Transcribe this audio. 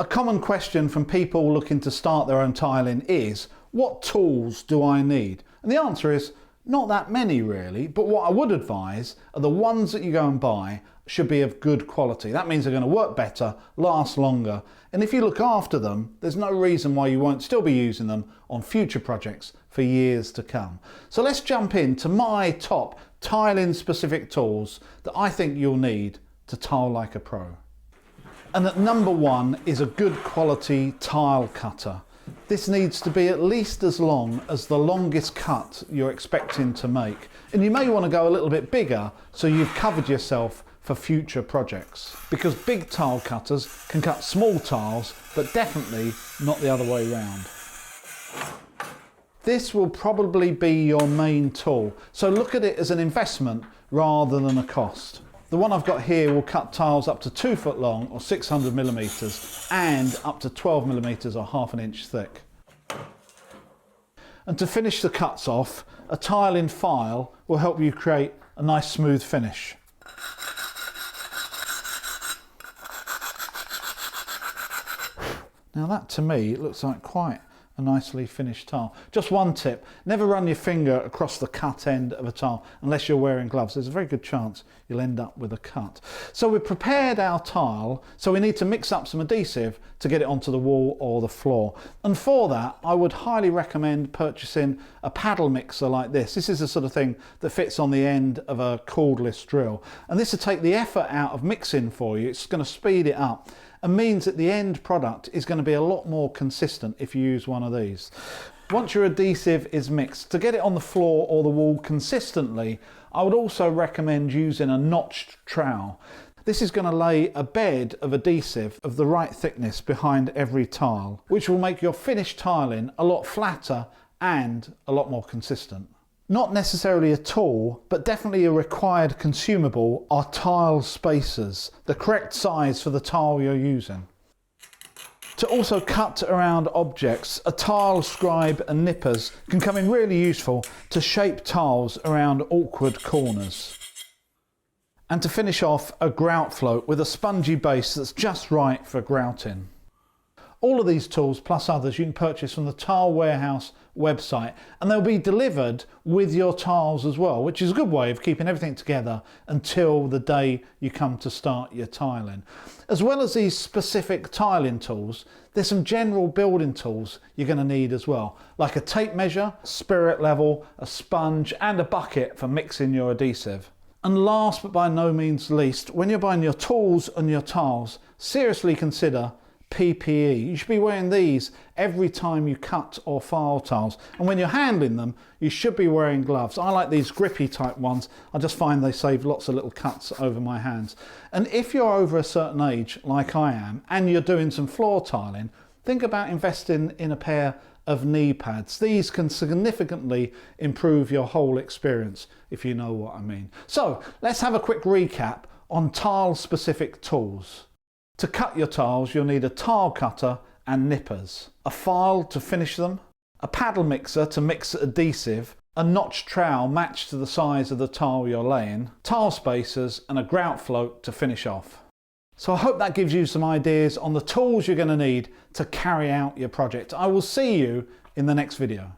A common question from people looking to start their own tiling is, what tools do I need? And the answer is, not that many really, but what I would advise are the ones that you go and buy should be of good quality. That means they're going to work better, last longer, and if you look after them, there's no reason why you won't still be using them on future projects for years to come. So let's jump into my top tiling specific tools that I think you'll need to tile like a pro. And at number one is a good quality tile cutter. This needs to be at least as long as the longest cut you're expecting to make. And you may want to go a little bit bigger so you've covered yourself for future projects. Because big tile cutters can cut small tiles, but definitely not the other way round. This will probably be your main tool, so look at it as an investment rather than a cost. The one I've got here will cut tiles up to 2 foot long or 600 millimeters and up to 12 millimeters or ½ inch thick. And to finish the cuts off, a tiling file will help you create a nice smooth finish. Now that to me looks like quite a nicely finished tile. Just one tip, never run your finger across the cut end of a tile unless you're wearing gloves. There's a very good chance you'll end up with a cut. So we've prepared our tile, so we need to mix up some adhesive to get it onto the wall or the floor. And for that, I would highly recommend purchasing a paddle mixer like this. This is the sort of thing that fits on the end of a cordless drill. And this will take the effort out of mixing for you. It's going to speed it up and means that the end product is going to be a lot more consistent if you use one of these. Once your adhesive is mixed, to get it on the floor or the wall consistently, I would also recommend using a notched trowel. This is going to lay a bed of adhesive of the right thickness behind every tile, which will make your finished tiling a lot flatter and a lot more consistent. Not necessarily a tool, but definitely a required consumable are tile spacers, the correct size for the tile you're using. To also cut around objects, a tile scribe and nippers can come in really useful to shape tiles around awkward corners. And to finish off, a grout float with a spongy base that's just right for grouting. All of these tools plus others you can purchase from the Tile Warehouse website, and they'll be delivered with your tiles as well, which is a good way of keeping everything together until the day you come to start your tiling. As well as these specific tiling tools, there's some general building tools you're going to need as well, like a tape measure, spirit level, a sponge and a bucket for mixing your adhesive. And last but by no means least, when you're buying your tools and your tiles, seriously consider PPE. You should be wearing these every time you cut or file tiles, and when you're handling them you should be wearing gloves. I like these grippy type ones. I just find they save lots of little cuts over my hands. And if you're over a certain age like I am and you're doing some floor tiling, think about investing in a pair of knee pads. These can significantly improve your whole experience, if you know what I mean. So let's have a quick recap on tile specific tools. To cut your tiles, you'll need a tile cutter and nippers, a file to finish them, a paddle mixer to mix adhesive, a notched trowel matched to the size of the tile you're laying, tile spacers and a grout float to finish off. So I hope that gives you some ideas on the tools you're going to need to carry out your project. I will see you in the next video.